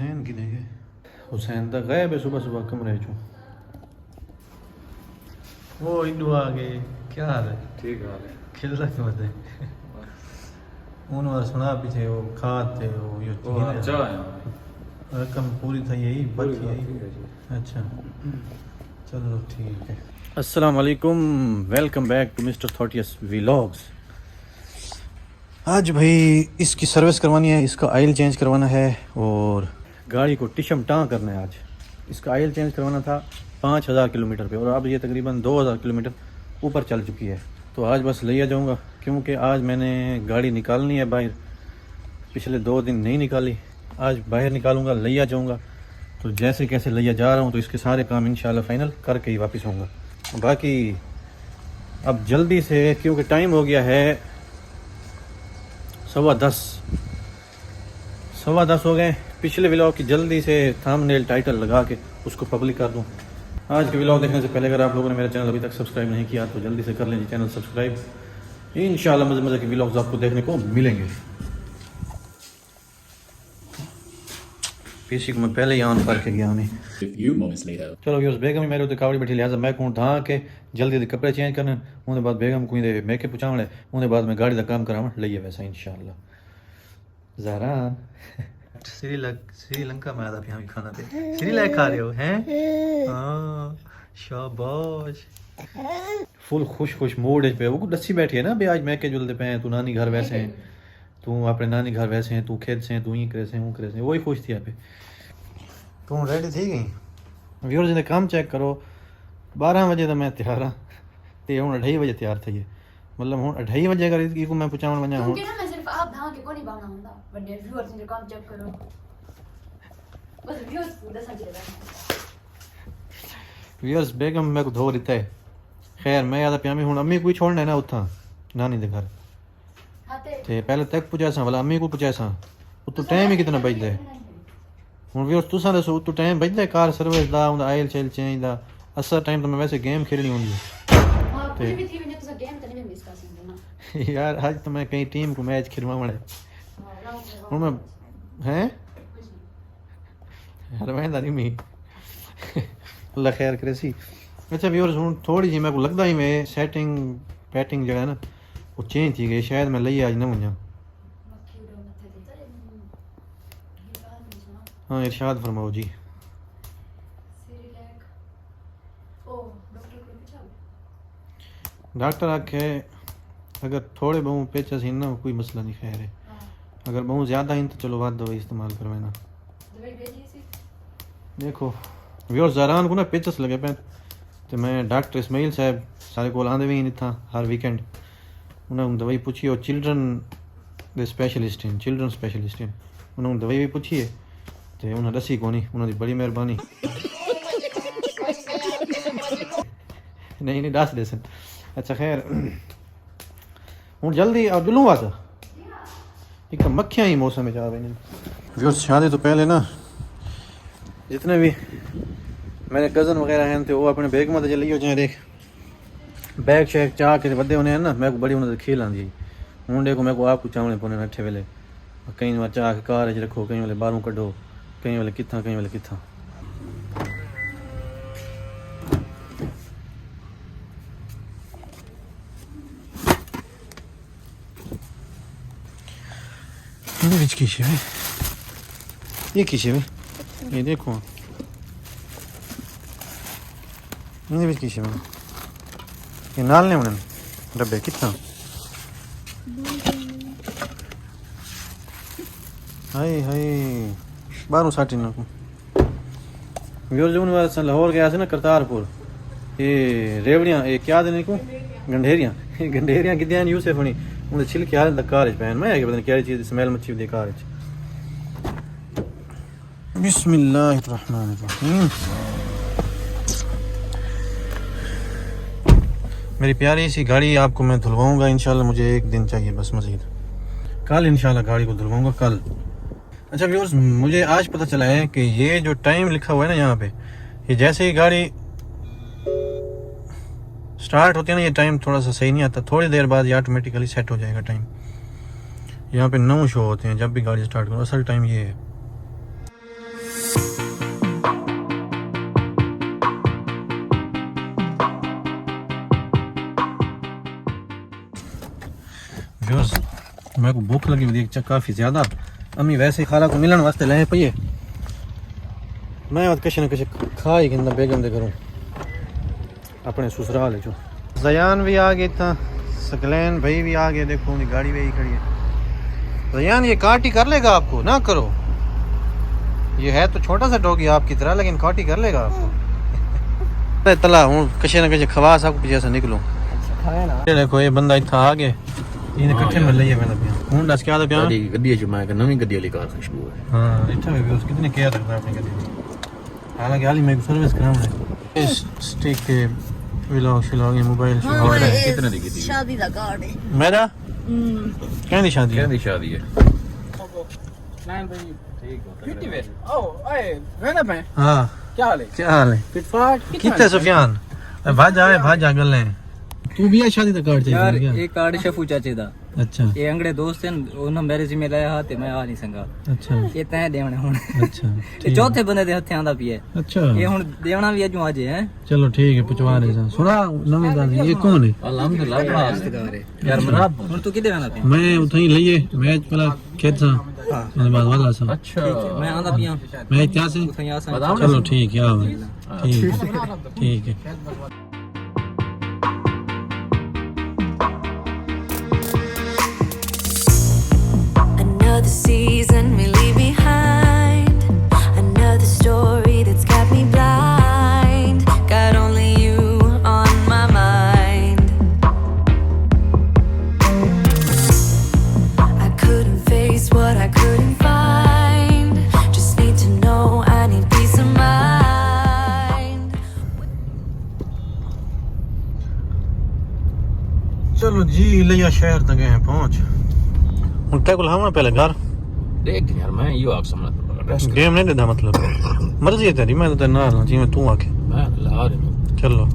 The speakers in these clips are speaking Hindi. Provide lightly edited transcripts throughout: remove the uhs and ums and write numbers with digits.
हुसैन की देखे हुसैन तो गए बे सुबह सुबह कमरे चो वो इन्नू आ गए क्या हाल है ठीक हाल है खिल रखे मत उन्होंने सुना पीछे वो खाते वो यो अच्छा है रकम पूरी था यही बची यही अच्छा चलो ठीक है। अस्सलाम वालेकुम, welcome back to mister Thoughtius vlogs. आज भाई इसकी सर्विस करवानी है, इसका ऑयल चेंज करवाना है और गाड़ी को टिशम टाँ करना है। आज इसका ऑयल चेंज करवाना था 5000 किलोमीटर पे और अब ये तकरीबन 2000 किलोमीटर ऊपर चल चुकी है। तो आज बस ले जाऊँगा क्योंकि आज मैंने गाड़ी निकालनी है बाहर, पिछले 2 दिन नहीं निकाली, आज बाहर निकालूंगा, लिया जाऊँगा। तो जैसे कैसे लिया जा रहा हूँ तो इसके सारे काम इंशाल्लाह फाइनल करके ही वापस आऊँगा। बाकी अब जल्दी से क्योंकि टाइम हो गया है 10:15 हो गए। पिछले व्लॉग की जल्दी से थंबनेल टाइटल लगा के उसको पब्लिक कर दूँ। आज के व्लॉग देखने से पहले अगर आप लोगों ने मेरा चैनल अभी तक सब्सक्राइब नहीं किया तो जल्दी से कर लीजिए चैनल सब्सक्राइब। इंशाल्लाह मज़े मज़े के व्लॉग्स आपको देखने को मिलेंगे। पीसी को मैं पहले ही ऑन करके गया नहीं। चलो व्यूअर्स, बेगम ही मेरे उत्ते कावड़ी बैठी, लिहाजा मैं कहूँ धा के जल्दी जल्दी कपड़े चेंज करने, उनके बाद बेगम को मेकअप पुचावने, उनके बाद मैं गाड़ी का काम करावन लइए वैसा इंशाल्लाह। ज़रा श्रीलंका में आदा पे हम खाना पे श्रीलंका खा रहे हो हैं? हाँ शाबाश, फुल खुश मूड पे। वो दस्सी बैठी है ना बे, आज मैं के जुलते पे हैं, तू नानी घर वैसे हैं, तू अपने नानी घर वैसे हैं, तू खेत से हैं, तू ही करे से हूँ करे से, वही खुश थी पे। तू रेडी थी गई व्यूअर्स ने काम चेक करो। 12 बजे तो मैं तैयार हाँ ते हूँ 2:30 बजे तैयार थी, मतलब हूँ 2:30 बजे अगर इसको मैं पुचावन वञा हूँ व्यूअर्स। बेगम मैं को धो दिता है। खैर मैं याद पिया हूँ अम्मी कोई छोड़ना है ना उतना नानी दे घर ते पहले तक पुजा सा वाला अम्मी को पुजा सा उतो टाइम ही कितना बजदा है हुन व्यूअर्स तुसा दसो उतो टाइम बजदा है कार सर्विस दा उंदा ऑयल चेंज दा असा टाइम तो मैं वैसे गेम खेलनी होंदी यार। आज तो मैं कहीं टीम को मैच खिलवावण है हुन मैं हैं यार मैं नहीं मी अल्लाह खैर करे सी। अच्छा व्यूअर्स हुन थोड़ी जी मेरे को लगदा ही मैं सेटिंग पैटिंग जो है ना वो चेंज थी गई, शायद मैं लई आज ना वञा। हाँ इरशाद फरमाओ जी। डॉक्टर आखे अगर थोड़े बहु पेचस ही ना कोई मसला नहीं, खैर है। अगर बहुत ज़्यादा ही तो चलो बाद दवाई इस्तेमाल करवाना। देखो व्यूअर्स ज़रान को ना पेचस लगे पे तो मैं डॉक्टर इस्माइल साहब सारे को आंदे भी नहीं था हर वीकेंड, उन्होंने दवाई पूछी और चिल्ड्रन दे स्पेशलिस्ट हैं, चिल्ड्रन स्पेशलिस्ट हैं, उन्होंने दवाई भी पूछी है तो उन्हें दसी को नहीं, उन्होंने बड़ी मेहरबानी नहीं दस दे सन। अच्छा खैर हूँ जल्दी और जुलूँ बात एक मक्खियाँ ही मौसम में जा रही हैं व्यूअर्स। शादी तो पहले ना जितने भी मेरे कज़न वगैरह हैं तो वो अपने बैग में चली हो जाए, देख बैग शैग चाह के बदे होने हैं ना, मैं को बड़ी उन्होंने खेल आँदी हूँ। देखो मैं को आपको चावने पौने अठे वेले कई बार चाह के कार रखो, कई वेले बाहरों कढो, कई वेले कित्था कई वेले कित्था। ये किसे ये देखो ये नाल ने उन्हें डब्बे कितना हाय हाय बारू साटी ना को व्यूअर्स जो वाला लाहौर गया से ना करतारपुर, ये रेवड़ियाँ ये क्या देने को गंढेरियाँ कितने यूसुफ होनी उन्हें छिलके हाल तक कार पहन मैं पता नहीं क्या चीज़ स्मेल मच्छी दी कार। बिस्मिल्लाहिर्रहमानिर्रहीम। मेरी प्यारी सी गाड़ी आपको मैं धुलवाऊंगा इंशाल्लाह, मुझे 1 दिन चाहिए बस मज़ीद, कल इंशाल्लाह गाड़ी को धुलवाऊंगा कल। अच्छा व्यूअर्स मुझे आज पता चला है कि ये जो टाइम लिखा हुआ है ना यहाँ पे, ये जैसे ही गाड़ी स्टार्ट होती है ना ये टाइम थोड़ा सा सही नहीं आता, थोड़ी देर बाद ये ऑटोमेटिकली सेट हो जाएगा टाइम। यहाँ पे 9 शो होते हैं जब भी गाड़ी स्टार्ट करो, असल टाइम ये है। व्यूअर्स मेरे को भूख लगी हुई है काफ़ी ज़्यादा। अम्मी वैसे ही खाला को मिलन वास्ते लाए पे मैं और किसी न किसी खा ही कहना बेगम दे करूँ अपने ससुराल जो जयान भी आ गए था, सकलैन भाई भी आ गए। देखो उनकी गाड़ी वही खड़ी है। जयान ये काट ही कर लेगा आपको, ना करो। ये है तो छोटा सा डॉगी आपकी तरह, लेकिन काट ही कर लेगा आपको। तला हूँ किसी न किसी खवा सब जैसा निकलो। देखो ये बंदा इतना आ गए इन्हें कट्ठे मिल रही है। मैं हूँ दस क्या था गड्डी च मैं नवी गड्डी वाली कार खुशबू है। हाँ इतना भी उस कितने केयर रखता है अपनी गड्डी। हालांकि हाल ही मैं सर्विस कराऊंगा इस स्टिक के व्लॉग शिलॉग मोबाइल कितने दी गड्डी शादी दा कार्ड है मेरा कहनी शादी है ठीक है। हाँ क्या हाल है कितने सुफियान भाजा गल है तू भी शादी दा कार्ड यार ये कार्ड शफू चाचे दा। अच्छा ये अंगड़े दोस्त हैं उन्होंने मैरिज में लाया हाथ मैं आ नहीं संगा। अच्छा ये तय देवने हुन। अच्छा ये चौथे बंदे दे हथे आंदा पिए। अच्छा ये हुन देवना भी अजू आज है। चलो ठीक है पुछवा रहे सा सुना नवी दादी ये कौन है? अल्हम्दुलिल्लाह बड़ा रिश्तेदार है यार। मेरा हुन तू किदे आना पिए? मैं उठई लइए मैच पहला खेत सा उसके बाद वाला सा। अच्छा मैं आंदा पिया मैं क्या से चलो ठीक है ठीक है। Another season we leave behind. Another story that's got me blind. Got only you on my mind. I couldn't face what I couldn't find. Just need to know I need peace of mind. चलो जी लिया शहर तक गए हैं पहुंच। उनते को हम पहले घर देख यार मैं यो आप समझ गेम नहीं देता मतलब मर्जी है तेरी। मैं तो तेरे नाल जी मैं तू आके मैं ला रहा हूं चलो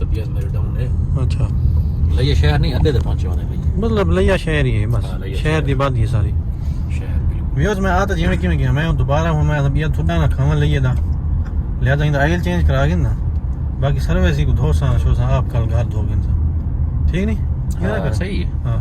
तबीयत मेरी डाउन है। अच्छा लइया शहर नहीं अड्डे तक पहुंचे होने भाई मतलब लिया शहर ही है बस शहर की बात ही सारी शहर बिल्कुल। व्यूअर्स मैं आता जिवें किवें गया मैं दोबारा हूं मैं तबीयत थोड़ा ना खावन लइए दा लिहाजा इंदा ऑयल चेंज करा के ना बाकी सर्विस ही को धोसा शोसा आप कल घर धोगे ठीक नहीं सही है। हां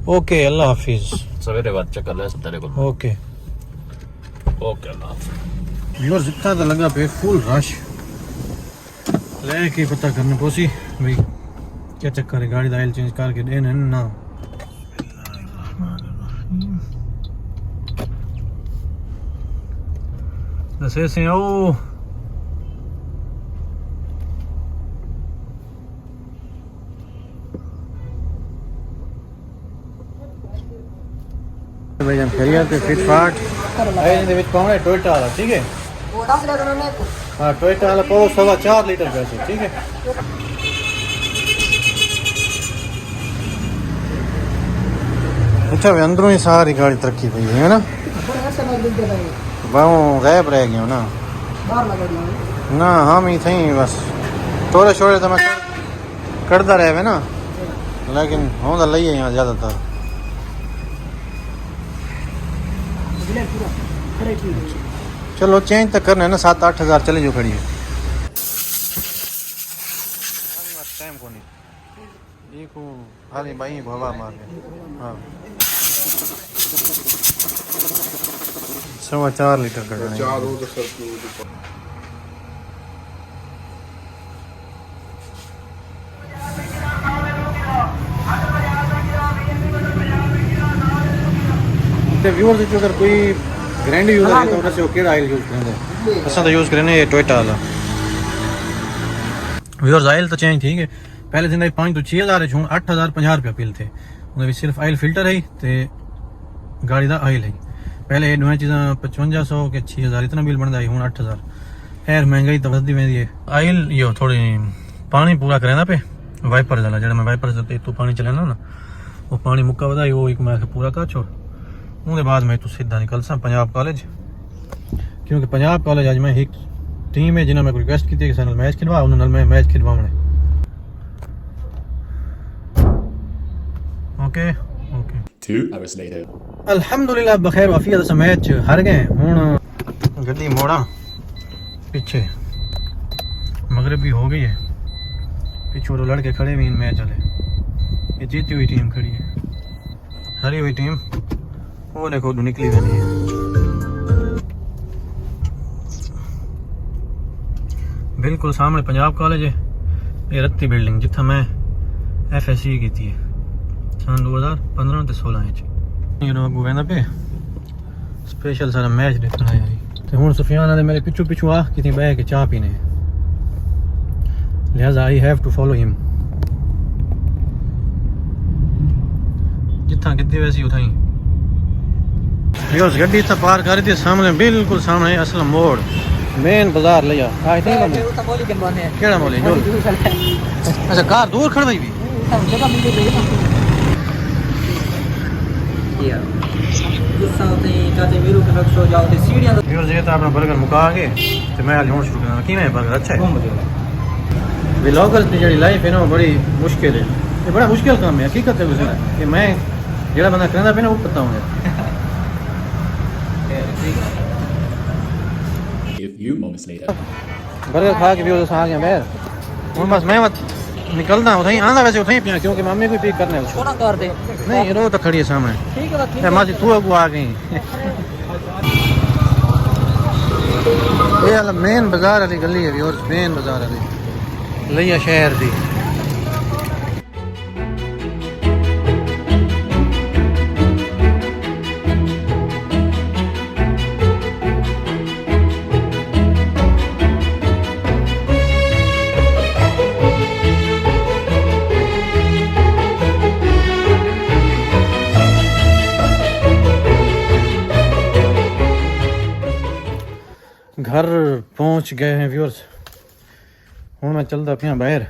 ओके अल्लाह हाफिज। सवेरे बाद चक्कर ले सब तेरे को। ओके अल्लाह हाफिज। व्यूअर्स इतना तो लगा पे फुल रश लेके पता करने पोसी भाई क्या चक्कर है गाड़ी दा ऑयल चेंज करके देन ना। दसे से ओ भाई हम खरिया ते फिट फाट आए दे विच पाउंड है टोयोटा वाला ठीक है वो 10 लीटर में को हां टोयोटा वाला पाओ 4.5 लीटर का ठीक है। अच्छा वे अंदरों ही सारी गाड़ी तरक्की पई है ना बाहू गायब रह गयो ना बाहर लगा दिया ना हम ही थे बस थोड़े छोड़े तो मैं करता रहे ना लेकिन होंदा लइए यहां ज्यादातर। चलो चेंज तक करना है ना 7-8 हज़ार चले जो खड़ी है टाइम को नहीं ये को हाली भाई को हवा मार हाँ 4.25 लीटर कर रहे हैं। व्यूअर्स जो अगर कोई ग्रैंड यूजर है तो उनसे केड़ा ऑयल यूज करेंगे असा तो यूज करेंगे ये टोयोटा वाला। व्यूअर्स ऑयल तो चेंज ठीक है पहले दिन 5 तो 6000 है 8050 रुपया बिल थे उन्हें भी सिर्फ ऑयल फिल्टर है ते गाड़ी दा ऑयल है। पहले दोवें चीज़ां 5500 के 6000 इतना बिल बनता है हूँ 8000। खैर महंगाई तो वधदी वेंदी है। ऑयल यो थोड़ी पानी पूरा करे ना पे वाइपर वाला जो मैं वाइपर से तू पानी चलाना ना वो पानी मुक्का वधा वो एक मैं पूरा कर छोड़ उसके बाद मैं तो सीधा निकल सा पंजाब कॉलेज क्योंकि पंजाब कॉलेज आज मैं एक टीम है जिन्हें मैं रिक्वेस्ट की थी कि मैच खिलवा उन्होंने मैं मैच खिलवाने ओके ओके 2 hours later. अल्हम्दुलिल्लाह बखैर वाफियत से मैच हार गए हुन गड्डी मोड़ा पीछे मगरिब भी हो गई है पीछे वो लड़के खड़े भी मैच वाले ये जीती हुई टीम खड़ी है हरी हुई टीम वो देखो निकली बनी है। बिल्कुल सामने पंजाब कॉलेज है, ये रत्ती बिल्डिंग जिथा मैं FSC की थी सन 2015 ते 16 ये अगू कहना पे स्पेशल सारा मैच देखना है तो हूँ सुफियान ने मेरे पिछू पिछू आ कितनी बह के चाह पीने, लिहाजा I have to follow him. जितना कितनी वैसी उठाई योस गड्डी इतना पार कर दी सामने, बिल्कुल सामने असलम मोड़ मेन बाजार ले जा आज नहीं वो तो बोली के माने है केड़ा मोले जो अच्छा कार दूर खड़वाई भी जगह मिल गई यार गुस्सा होते हैं काते वीरू के नक्शो जाओ ते सीढ़ियां तो योस ये तो अपना बर्गर मुका के ते मैं आज होण शुरू करना कि मैं बर्गर अच्छा है। व्लॉगर्स की जी लाइफ है ना बड़ी मुश्किल है, ये बड़ा मुश्किल काम है हकीकत है गुजरा कि मैं जेड़ा बंदा करना पे ना वो पता होगा। बर्गर खा के भी उधर आ गया मैं हूँ बस मैं निकलता हूँ आंदा वैसे उठाई पिया क्योंकि मम्मी को पिक करने छोटा कर दे नहीं रो तो खड़ी है सामने ठीक है ठीक मासी तू अगू आ गई ये मेन बाजार वाली गली है और मेन बाजार वाली लिया शहर दी। घर पहुंच गए हैं व्यूअर्स, हूँ मैं चलता पिया बाहर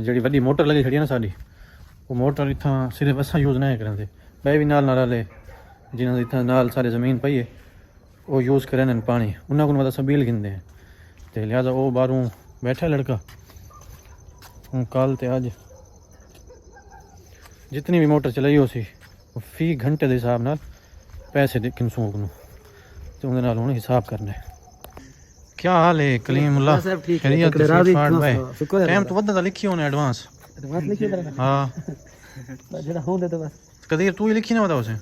जी वड्डी मोटर लगी खड़ी है ना साड़ी वो मोटर इतना सिर्फ असा यूज़ नहीं करें बह भी नाल रले जिन्हें इतना नाल सारे ज़मीन पई है वो यूज़ करें पानी उन्होंने को मतलब बिल गिनते हैं तो लिहाजा वो बाहरों बैठा लड़का हूँ कल तो अज जितनी भी मोटर चलाई हो सी फी घंटे के हिसाब नाल पैसे गिनसूँ तो उन्हें नाल हिसाब करना है। क्या हाल है कलीमुल्लाह टाइम तो वधा लिखी होने एडवांस हाँ कदीर तू ही लिखी ना बता उसे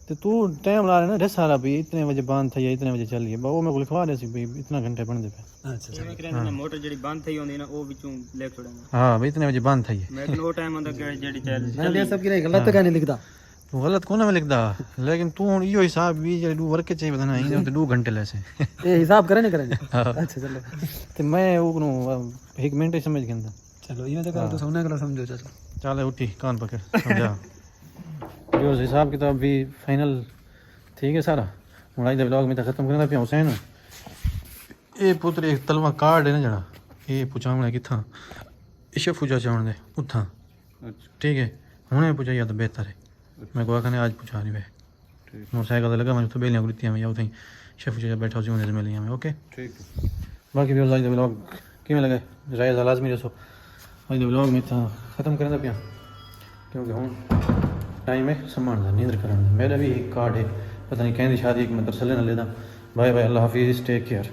तो तू टाइम ला रहे ना ढेर सारा भी इतने बजे बंद थी इतने बजे चलिए वो मेरे को लिखवा दे सी इतना घंटे बनते पे अच्छा मोटर जेडी बंद थी होंदी ना वो विचों लेख छोड़ेंगे हाँ भाई इतने बजे बंद थी मैं वो टाइम होंदा जेडी चल सब की गलत का नहीं लिखदा तू गलत कोना में लिखदा लेकिन तू हुन इयो हिसाब भी जे दू वर्क चाहिए बताना ही तो 2 घंटे लेसे ए हिसाब करे नहीं करेंगे अच्छा चलो ते मैं ओकनो 1 मिनट ही समझ गंदा चलो ये तो कर तो सोने का समझो चाचा चल उठी कान पकड़ समझा जो हिसाब किताब भी फाइनल ठीक है सारा हुन आज दा व्लॉग में तो खत्म करना पिया हुसैन ए पुत्र एक तलवा कार्ड है ना जड़ा ए पुछावणे किथा इशे पूजा चावण दे उठा ठीक है हुने पूछा या तो बेहतर है मैं को आखने आज पूछा नहीं वे मोटरसाइकिल लगा मैं तो बेलियां गुड़तियां में या उठई शेफ जी बैठा उसी में मिलियां में ओके ठीक है बाकी भी आज दा व्लॉग किवें लगे राय लाजमी दसो आज दा व्लॉग में था खत्म करना पिया क्योंकि हुन टाइम है सम्मान दा नींद करन दा मेरा भी एक कार्ड है पता नहीं कहंदी शादी एक मैं तरसले ना लेदा बाय बाय अल्लाह हाफिज़ टेक केयर।